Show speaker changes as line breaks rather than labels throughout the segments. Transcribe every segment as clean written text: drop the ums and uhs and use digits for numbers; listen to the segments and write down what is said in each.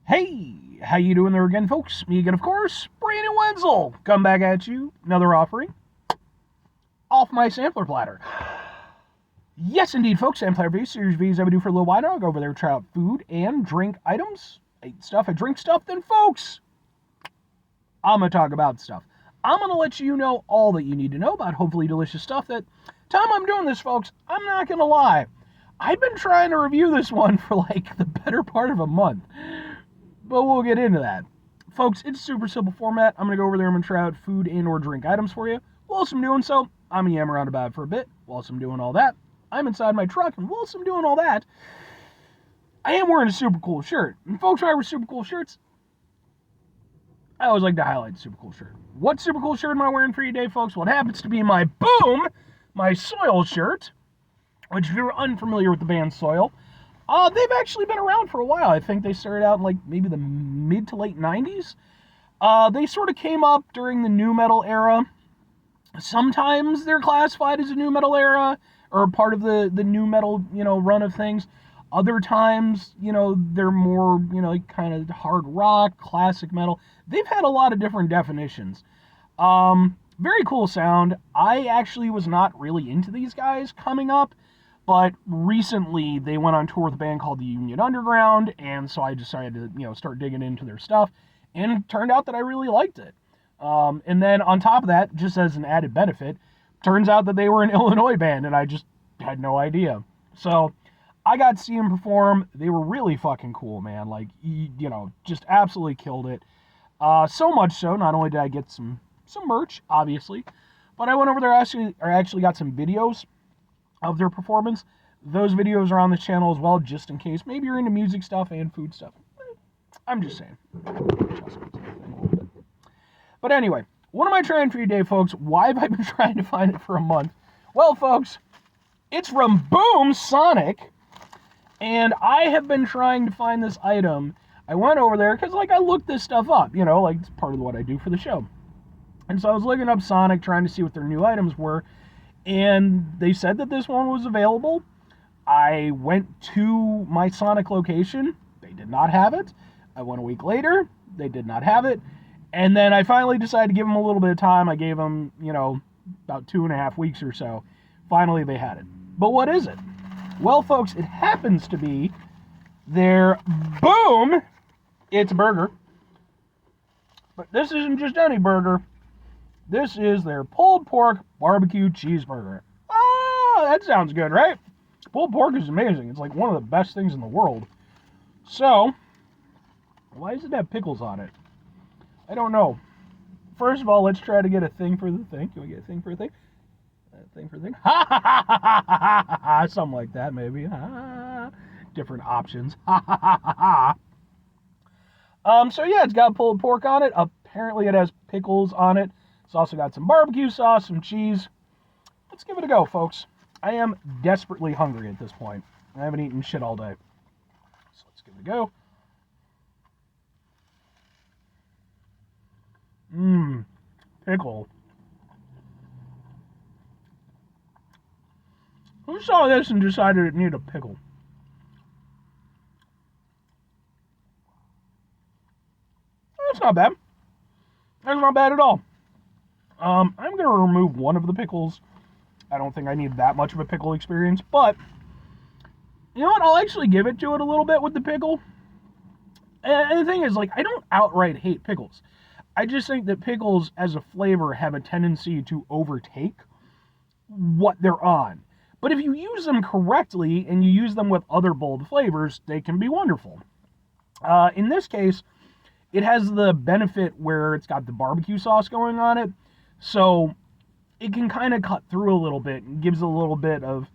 Hey, how you doing there again, folks? Me again, of course, Brandon Wenzel. Come back at you, another offering off my sampler platter. Yes, indeed, folks, sampler V, Series V, as I would do for a little while now. I'll go over there, try out food and drink items. I eat stuff, I drink stuff, then, folks, I'm going to talk about stuff. I'm going to let you know all that you need to know about hopefully delicious stuff that time I'm doing this, folks, I'm not going to lie. I've been trying to review this one for like the better part of a month. But we'll get into that. Folks, it's super simple format. I'm going to go over there and I'm going to try out food and or drink items for you. Whilst I'm doing so, I'm going to yam around about it for a bit. Whilst I'm doing all that, I'm inside my truck, and whilst I'm doing all that, I am wearing a super cool shirt. And folks, when I wear super cool shirts, I always like to highlight the super cool shirt. What super cool shirt am I wearing for you today, folks? Well, it happens to be my Boom, my Soil shirt, which if you're unfamiliar with the band Soil, they've actually been around for a while. I think they started out in like maybe the mid to late 90s. They sort of came up during the nu metal era. Sometimes they're classified as a nu metal era or part of the nu metal, run of things. Other times, they're more, like kind of hard rock, classic metal. They've had a lot of different definitions. Very cool sound. I actually was not really into these guys coming up. But recently, they went on tour with a band called the Union Underground, and so I decided to, start digging into their stuff, and it turned out that I really liked it. And then on top of that, just as an added benefit, turns out that they were an Illinois band, and I just had no idea. So I got to see them perform. They were really fucking cool, man. Like, just absolutely killed it. So much so, not only did I get some merch, obviously, but I went over there actually got some videos of their performance. Those videos are on the channel as well, just in case. Maybe you're into music stuff and food stuff. I'm just saying. But anyway, what am I trying for you today, folks? Why have I been trying to find it for a month? Well, folks, it's from Boom Sonic, and I have been trying to find this item. I went over there because, I looked this stuff up, it's part of what I do for the show. And so I was looking up Sonic, trying to see what their new items were, and they said that this one was available. I went to my Sonic location. They did not have it. I went a week later. They did not have it. And then I finally decided to give them a little bit of time. I gave them, about 2.5 weeks or so. Finally, they had it. But what is it? Well, folks, it happens to be their Boom. It's a burger. But this isn't just any burger. This is their pulled pork barbecue cheeseburger. Oh, that sounds good, right? Pulled pork is amazing. It's like one of the best things in the world. So, why does it have pickles on it? I don't know. First of all, let's try to get a thing for the thing. Can we get a thing for a thing? A thing for a thing? Ha ha ha ha ha ha ha. Something like that, maybe. Different options. Ha ha ha ha ha. So yeah, it's got pulled pork on it. Apparently it has pickles on it. It's also got some barbecue sauce, some cheese. Let's give it a go, folks. I am desperately hungry at this point. I haven't eaten shit all day. So let's give it a go. Pickle. Who saw this and decided it needed a pickle? That's not bad. That's not bad at all. I'm going to remove one of the pickles. I don't think I need that much of a pickle experience, but you know what? I'll actually give it to it a little bit with the pickle. And the thing is, I don't outright hate pickles. I just think that pickles as a flavor have a tendency to overtake what they're on. But if you use them correctly and you use them with other bold flavors, they can be wonderful. In this case, it has the benefit where it's got the barbecue sauce going on it. So it can kind of cut through a little bit and gives a little bit of,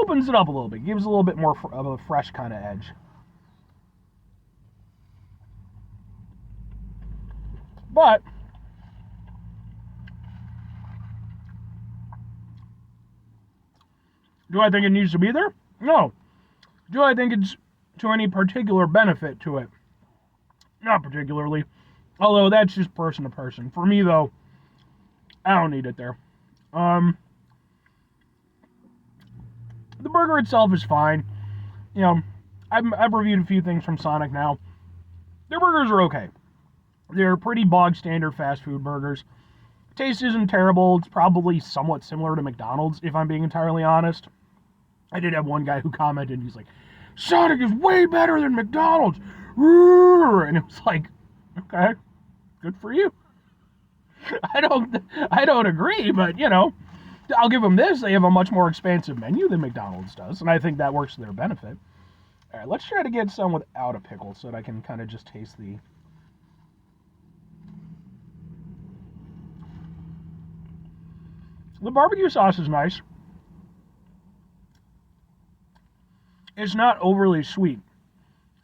opens it up a little bit, gives a little bit more of a fresh kind of edge. But do I think it needs to be there? No. Do I think it's to any particular benefit to it? Not particularly. Although that's just person to person. For me, though, I don't need it there. The burger itself is fine. I've reviewed a few things from Sonic now. Their burgers are okay. They're pretty bog standard fast food burgers. Taste isn't terrible. It's probably somewhat similar to McDonald's, if I'm being entirely honest. I did have one guy who commented, he's like, Sonic is way better than McDonald's. And it was like, okay, good for you. I don't agree, but I'll give them this. They have a much more expansive menu than McDonald's does, and I think that works to their benefit. All right, let's try to get some without a pickle so that I can kind of just taste the... The barbecue sauce is nice. It's not overly sweet.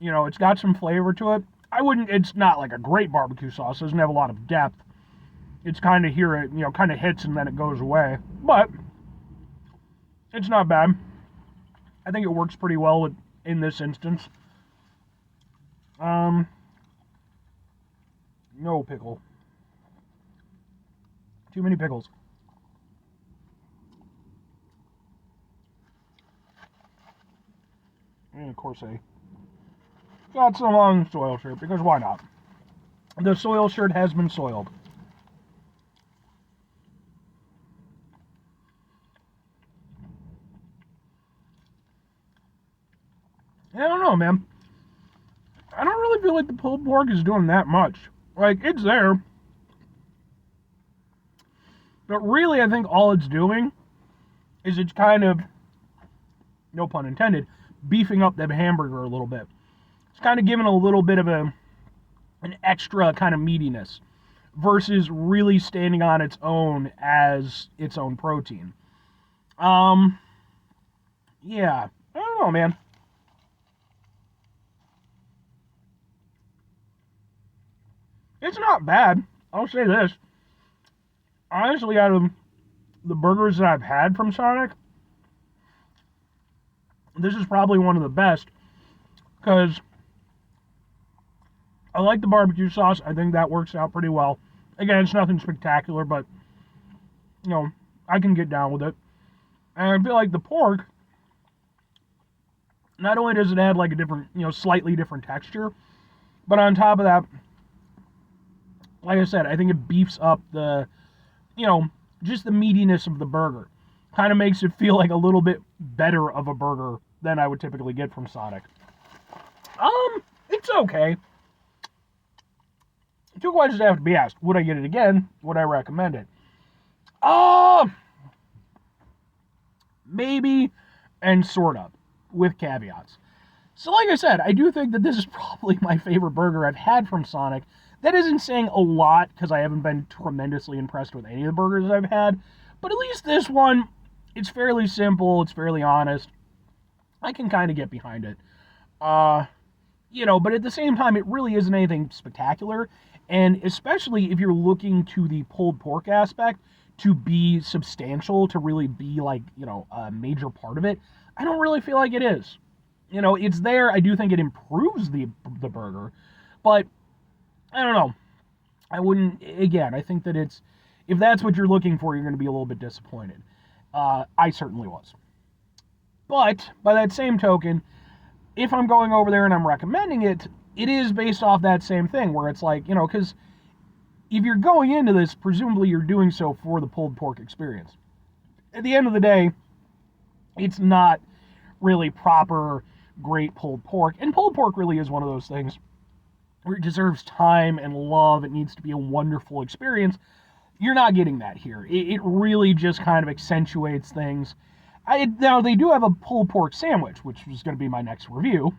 It's got some flavor to it. It's not like a great barbecue sauce. It doesn't have a lot of depth. It's kind of here, it kind of hits and then it goes away. But it's not bad. I think it works pretty well in this instance. No pickle. Too many pickles. And of course I got some on soil shirt, because why not? The soil shirt has been soiled. I don't know, man. I don't really feel like the pulled pork is doing that much. Like, it's there. But really, I think all it's doing is it's kind of, no pun intended, beefing up that hamburger a little bit. It's kind of giving a little bit of an extra kind of meatiness versus really standing on its own as its own protein. Yeah. I don't know, man. It's not bad. I'll say this. Honestly, out of the burgers that I've had from Sonic, this is probably one of the best, because I like the barbecue sauce. I think that works out pretty well. Again, it's nothing spectacular, but, I can get down with it. And I feel like the pork, not only does it add like a different, slightly different texture, but on top of that, like I said, I think it beefs up the, just the meatiness of the burger. Kind of makes it feel like a little bit better of a burger than I would typically get from Sonic. It's okay. Two questions have to be asked. Would I get it again? Would I recommend it? Maybe, and sort of, with caveats. So like I said, I do think that this is probably my favorite burger I've had from Sonic. That isn't saying a lot, because I haven't been tremendously impressed with any of the burgers I've had. But at least this one, it's fairly simple, it's fairly honest. I can kind of get behind it. But at the same time, it really isn't anything spectacular. And especially if you're looking to the pulled pork aspect to be substantial, to really be like, a major part of it, I don't really feel like it is. It's there. I do think it improves the burger. But I don't know. I wouldn't, again, I think that if that's what you're looking for, you're going to be a little bit disappointed. I certainly was. But, by that same token, if I'm going over there and I'm recommending it, it is based off that same thing, where it's like, because if you're going into this, presumably you're doing so for the pulled pork experience. At the end of the day, it's not really proper, great pulled pork. And pulled pork really is one of those things where it deserves time and love. It needs to be a wonderful experience. You're not getting that here. It really just kind of accentuates things. Now, they do have a pulled pork sandwich, which is going to be my next review.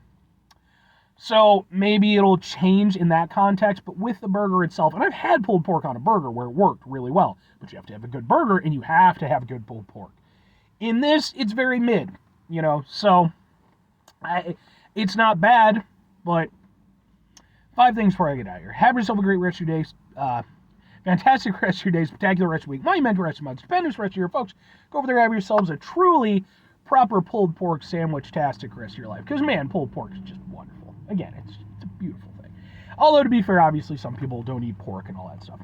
So maybe it'll change in that context, but with the burger itself, and I've had pulled pork on a burger where it worked really well, but you have to have a good burger and you have to have good pulled pork. In this, it's very mid, so it's not bad, but 5 things before I get out of here. Have yourself a great rest of your day. Fantastic rest of your day, spectacular rest of your week, monumental rest of your month, stupendous rest of your folks. Go over there, have yourselves a truly proper pulled pork sandwich-tastic rest of your life. Because, man, pulled pork is just wonderful. Again, it's a beautiful thing. Although, to be fair, obviously some people don't eat pork and all that stuff.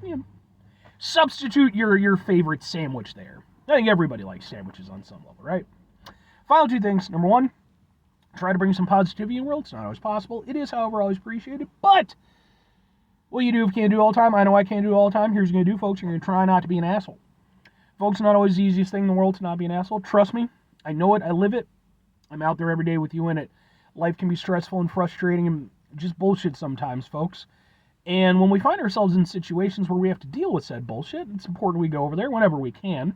Substitute your favorite sandwich there. I think everybody likes sandwiches on some level, right? Final 2 things. Number 1, Try to bring some positivity in the world. It's not always possible. It is, however, always appreciated. But what you do if you can't do it all the time, I know I can't do it all the time. Here's what you're going to do, folks. You're going to try not to be an asshole. Folks, not always the easiest thing in the world to not be an asshole. Trust me. I know it. I live it. I'm out there every day with you in it. Life can be stressful and frustrating and just bullshit sometimes, folks. And when we find ourselves in situations where we have to deal with said bullshit, it's important we go over there whenever we can.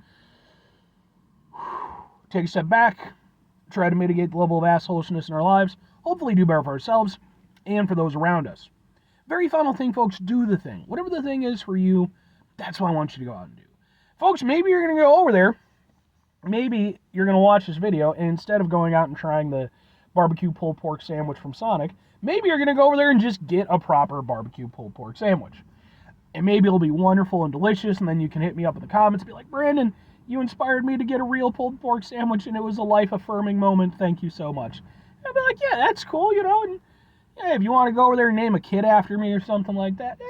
Take a step back. Try to mitigate the level of assholishness in our lives. Hopefully do better for ourselves and for those around us. Very final thing, folks, do the thing. Whatever the thing is for you, that's what I want you to go out and do. Folks, maybe you're going to go over there. Maybe you're going to watch this video, and instead of going out and trying the barbecue pulled pork sandwich from Sonic, maybe you're going to go over there and just get a proper barbecue pulled pork sandwich. And maybe it'll be wonderful and delicious, and then you can hit me up in the comments and be like, Brandon, you inspired me to get a real pulled pork sandwich, and it was a life-affirming moment. Thank you so much. And I'll be like, yeah, that's cool, and yeah, if you want to go over there and name a kid after me or something like that,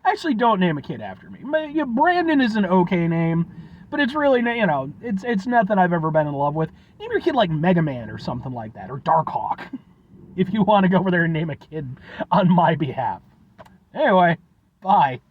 Actually, don't name a kid after me. Brandon is an okay name, but it's really, it's nothing I've ever been in love with. Name your kid like Mega Man or something like that, or Darkhawk, if you want to go over there and name a kid on my behalf. Anyway, bye.